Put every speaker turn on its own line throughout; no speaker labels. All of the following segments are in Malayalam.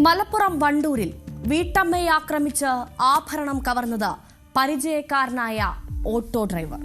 മലപ്പുറം വണ്ടൂരിൽ വീട്ടമ്മയെ ആക്രമിച്ച് ആഭരണം കവർന്നത് പരിചയക്കാരനായ ഓട്ടോ ഡ്രൈവർ.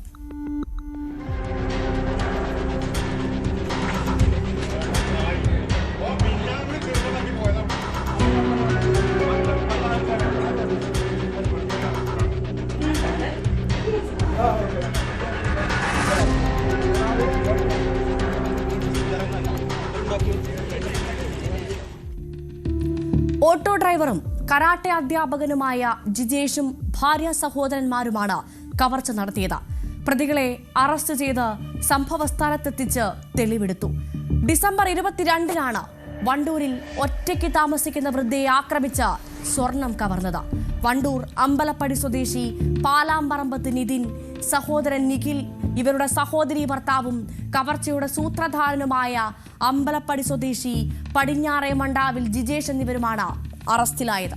ഓട്ടോ ഡ്രൈവറും കരാട്ടെ അധ്യാപകനുമായ ജിജേഷും ഭാര്യ സഹോദരന്മാരുമാണ് കവർച്ച നടത്തിയത്. പ്രതികളെ അറസ്റ്റ് ചെയ്ത് സംഭവസ്ഥലത്തെത്തിച്ച് തെളിവെടുത്തു. ഡിസംബർ 22-നാണ് വണ്ടൂരിൽ ഒറ്റയ്ക്ക് താമസിക്കുന്ന വൃദ്ധയെ ആക്രമിച്ച് സ്വർണം കവർന്നത്. വണ്ടൂർ അമ്പലപ്പടി സ്വദേശി പാലാമ്പറമ്പത്ത് നിതിൻ, സഹോദരൻ നിഖിൽ, ഇവരുടെ സഹോദരി ഭർത്താവും കവർച്ചയുടെ സൂത്രധാരനുമായ അമ്പലപ്പടി സ്വദേശി പടിഞ്ഞാറേ മണ്ടാവിൽ ജിജേഷ് എന്നിവരുമാണ് അറസ്റ്റിലായത്.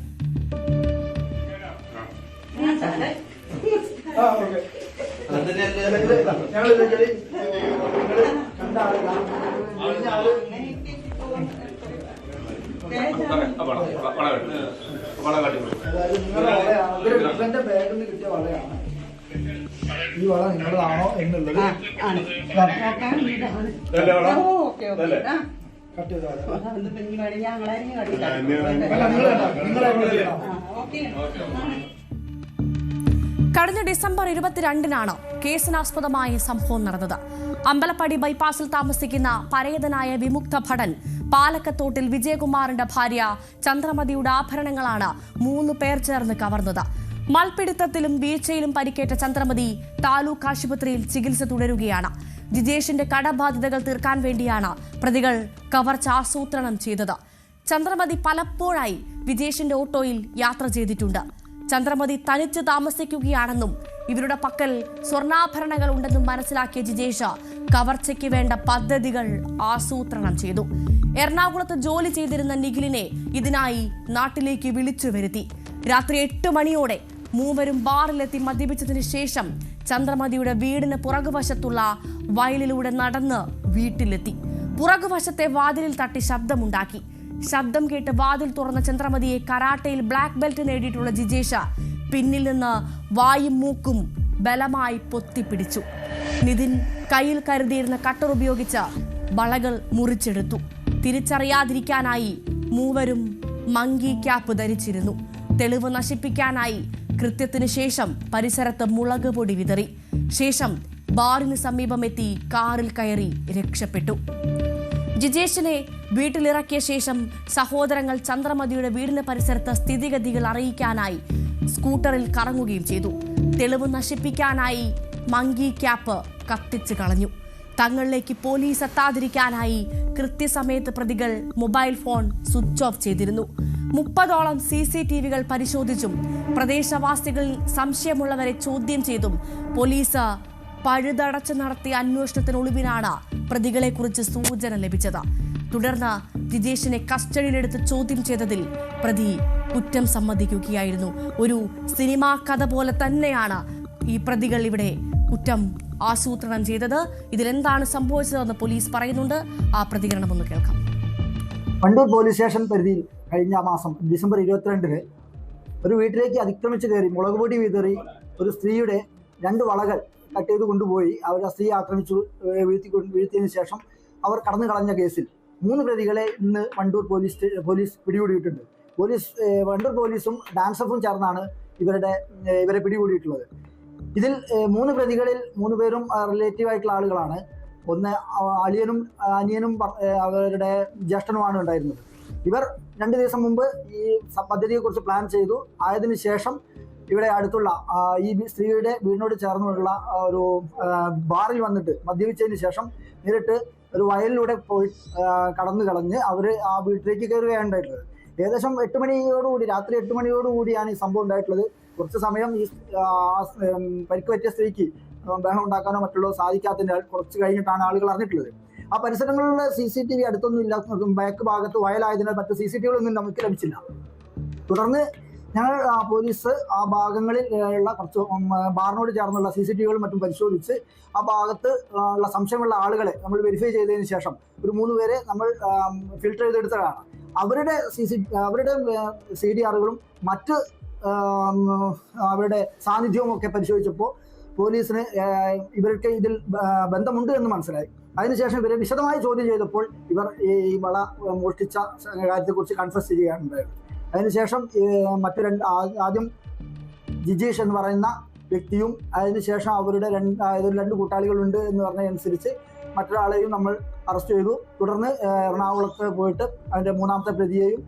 ഈ വള നിങ്ങളതാണോ എന്നുള്ളത്
കഴിഞ്ഞ ഡിസംബർ 22-നാണ് കേസിനാസ്പദമായ സംഭവം നടന്നത്. അമ്പലപ്പടി ബൈപ്പാസിൽ താമസിക്കുന്ന പരേതനായ വിമുക്ത ഭടൻ പാലക്കത്തോട്ടിൽ വിജയകുമാറിന്റെ ഭാര്യ ചന്ദ്രമതിയുടെ ആഭരണങ്ങളാണ് 3 പേർ ചേർന്ന് കവർന്നത്. മൽപിടുത്തത്തിലും വീഴ്ചയിലും പരിക്കേറ്റ ചന്ദ്രമതി താലൂക്ക് ആശുപത്രിയിൽ ചികിത്സ തുടരുകയാണ്. ജിജേഷിന്റെ കടബാധ്യതകൾ തീർക്കാൻ വേണ്ടിയാണ് പ്രതികൾ കവർച്ച ആസൂത്രണം ചെയ്തത്. ചന്ദ്രമതി പലപ്പോഴായി വിജേഷിന്റെ ഓട്ടോയിൽ യാത്ര ചെയ്തിട്ടുണ്ട്. ചന്ദ്രമതി തനിച്ച് താമസിക്കുകയാണെന്നും ഇവരുടെ പക്കൽ സ്വർണ്ണാഭരണങ്ങൾ ഉണ്ടെന്നും മനസ്സിലാക്കിയ ജിജേഷ് കവർച്ചയ്ക്ക് വേണ്ട പദ്ധതികൾ ആസൂത്രണം ചെയ്തു. എറണാകുളത്ത് ജോലി ചെയ്തിരുന്ന നിഖിലിനെ ഇതിനായി നാട്ടിലേക്ക് വിളിച്ചു വരുത്തി. രാത്രി 8 മണിയോടെ മൂവരും ബാറിലെത്തി മദ്യപിച്ചതിന് ശേഷം ചന്ദ്രമതിയുടെ വീടിന് പുറകുവശത്തുള്ള വയലിലൂടെ നടന്ന് വീട്ടിലെത്തി. പുറകുവശത്തെ വാതിലിൽ തട്ടി ശബ്ദമുണ്ടാക്കി. ശബ്ദം കേട്ട് വാതിൽ തുറന്ന ചന്ദ്രമതിയെ കരാട്ടയിൽ ബ്ലാക്ക് ബെൽറ്റ് നേടിയിട്ടുള്ള ജിജേഷ് പിന്നിൽ നിന്ന് വായും മൂക്കും ബലമായി പൊത്തിപ്പിടിച്ചു. നിതിൻ കയ്യിൽ കരുതിയിരുന്ന കട്ടർ ഉപയോഗിച്ച് വളകൾ മുറിച്ചെടുത്തു. തിരിച്ചറിയാതിരിക്കാനായി മൂവരും മങ്കി ക്യാപ്പ് ധരിച്ചിരുന്നു. തെളിവ് നശിപ്പിക്കാനായി കൃത്യത്തിന് ശേഷം പരിസരത്ത് മുളക് പൊടി വിതറി. ശേഷം ബാറിന് സമീപമെത്തി കാറിൽ കയറി രക്ഷപ്പെട്ടു. ജിജേഷിനെ വീട്ടിലിറക്കിയ ശേഷം സഹോദരങ്ങൾ ചന്ദ്രമതിയുടെ വീടിന് പരിസരത്ത് സ്ഥിതിഗതികൾ അറിയിക്കാനായി സ്കൂട്ടറിൽ കറങ്ങുകയും ചെയ്തു. തെളിവ് നശിപ്പിക്കാനായി മങ്കി ക്യാപ്പ് കത്തിച്ചു കളഞ്ഞു. തങ്ങളിലേക്ക് പോലീസ് എത്താതിരിക്കാനായി കൃത്യസമയത്ത് പ്രതികൾ മൊബൈൽ ഫോൺ സ്വിച്ച് ഓഫ് ചെയ്തിരുന്നു. 30ഓളം CCTVകൾ പരിശോധിച്ചും പ്രദേശവാസികളിൽ സംശയമുള്ളവരെ ചോദ്യം ചെയ്തും പോലീസ് പഴുതടച്ച് നടത്തിയ അന്വേഷണത്തിനൊടുവിലാണ് പ്രതികളെക്കുറിച്ച് സൂചന ലഭിച്ചത്. തുടർന്ന് ജിജേഷിനെ കസ്റ്റഡിയിലെടുത്ത് ചോദ്യം ചെയ്തതിൽ പ്രതി കുറ്റം സമ്മതിക്കുകയായിരുന്നു. ഒരു സിനിമാ കഥ പോലെ തന്നെയാണ് ഈ പ്രതികൾ ഇവിടെ കുറ്റം ആസൂത്രണം ചെയ്തത്. ഇതിലെന്താണ് സംഭവിച്ചതെന്ന് പോലീസ് പറയുന്നുണ്ട്. ആ പ്രതികരണം ഒന്ന് കേൾക്കാം.
വണ്ടൂർ പോലീസ് സ്റ്റേഷൻ പരിധിയിൽ കഴിഞ്ഞ മാസം ഡിസംബർ 22-ന് ഒരു വീട്ടിലേക്ക് അതിക്രമിച്ച് കയറി മുളക് പൊടി വിതറി ഒരു സ്ത്രീയുടെ 2 വളകൾ കട്ട് ചെയ്ത് കൊണ്ടുപോയി അവർ ആ സ്ത്രീയെ ആക്രമിച്ചു വീഴ്ത്തിയതിനു ശേഷം അവർ കടന്നു കളഞ്ഞ കേസിൽ 3 പ്രതികളെ ഇന്ന് വണ്ടൂർ പോലീസ് പിടികൂടിയിട്ടുണ്ട്. വണ്ടൂർ പോലീസും ഡാൻസഫും ചേർന്നാണ് ഇവരെ പിടികൂടിയിട്ടുള്ളത്. ഇതിൽ 3 പ്രതികളിൽ 3 പേരും റിലേറ്റീവ് ആയിട്ടുള്ള ആളുകളാണ്. ഒന്ന് അളിയനും അനിയനും അവരുടെ ജ്യേഷ്ഠനുമാണ് ഉണ്ടായിരുന്നത്. ഇവർ 2 ദിവസം മുമ്പ് ഈ പദ്ധതിയെക്കുറിച്ച് പ്ലാൻ ചെയ്തു. ആയതിനു ശേഷം ഇവിടെ അടുത്തുള്ള ഈ സ്ത്രീയുടെ വീടിനോട് ചേർന്നുള്ള ഒരു ബാറിൽ വന്നിട്ട് മദ്യപിച്ചതിന് ശേഷം നേരിട്ട് ഒരു വയലിലൂടെ പോയി കടന്നു കളഞ്ഞ് അവർ ആ വീട്ടിലേക്ക് കയറുകയാണ് ഉണ്ടായിട്ടുള്ളത്. ഏകദേശം 8 മണിയോടുകൂടി രാത്രി 8 മണിയോടുകൂടിയാണ് ഈ സംഭവം ഉണ്ടായിട്ടുള്ളത്. കുറച്ച് സമയം ഈ പരിക്ക് പറ്റിയ സ്ത്രീക്ക് ബഹളം ഉണ്ടാക്കാനോ മറ്റുള്ളവ സാധിക്കാത്തതിനാൽ കുറച്ച് കഴിഞ്ഞിട്ടാണ് ആളുകൾ അറിഞ്ഞിട്ടുള്ളത്. ആ പരിസരങ്ങളിലുള്ള CCTV അടുത്തൊന്നും ഇല്ല. ബാക്ക് ഭാഗത്ത് വയലായതിനാൽ മറ്റ് CCTVകളൊന്നും നമുക്ക് ലഭിച്ചില്ല. തുടർന്ന് ഞങ്ങൾ പോലീസ് ആ ഭാഗങ്ങളിൽ ഉള്ള കുറച്ച് ബാറിനോട് ചേർന്നുള്ള CCTVകളും മറ്റും പരിശോധിച്ച് ആ ഭാഗത്ത് ഉള്ള സംശയമുള്ള ആളുകളെ നമ്മൾ വെരിഫൈ ചെയ്തതിന് ശേഷം ഒരു 3 പേരെ നമ്മൾ ഫിൽട്ടർ ചെയ്തെടുത്തതാണ്. അവരുടെ CDRകളും മറ്റ് അവരുടെ സാന്നിധ്യവും ഒക്കെ പരിശോധിച്ചപ്പോൾ പോലീസിന് ഇവർക്ക് ഇതിൽ ബന്ധമുണ്ട് എന്ന് മനസ്സിലായി. അതിനുശേഷം ഇവരെ വിശദമായി ചോദ്യം ചെയ്തപ്പോൾ ഇവർ ഈ വള മോഷ്ടിച്ച കാര്യത്തെക്കുറിച്ച് കൺഫസ് ചെയ്യുകയാണുണ്ടായത്. അതിനുശേഷം ആദ്യം ജിജീഷ് എന്ന് പറയുന്ന വ്യക്തിയും അതിനുശേഷം അവരുടെ രണ്ട് കൂട്ടാളികളുണ്ട് എന്ന് പറഞ്ഞതനുസരിച്ച് മറ്റൊരാളെയും നമ്മൾ അറസ്റ്റ് ചെയ്തു. തുടർന്ന് എറണാകുളത്ത് പോയിട്ട് അതിൻ്റെ മൂന്നാമത്തെ പ്രതിയെയും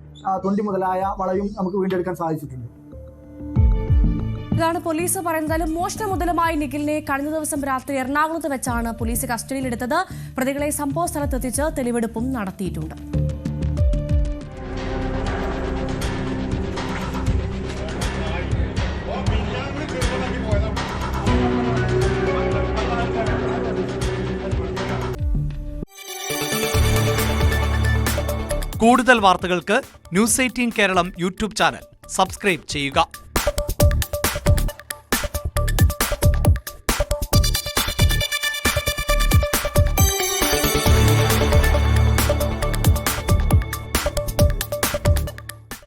തൊണ്ടി മുതലായ വളയും നമുക്ക് വീണ്ടെടുക്കാൻ സാധിച്ചിട്ടുണ്ട്.
ഇതാണ് പോലീസ് പറയുന്നത്. മോഷണ മുതലുമായി നിഖിലിനെ കഴിഞ്ഞ ദിവസം രാത്രി എറണാകുളത്ത് വെച്ചാണ് പോലീസ് കസ്റ്റഡിയിലെടുത്തത്. പ്രതികളെ സംഭവ സ്ഥലത്തെത്തിച്ച് തെളിവെടുപ്പും നടത്തിയിട്ടുണ്ട്.
കൂടുതൽ വാർത്തകൾക്ക് News 18 Keralam YouTube channel subscribe ചെയ്യുക.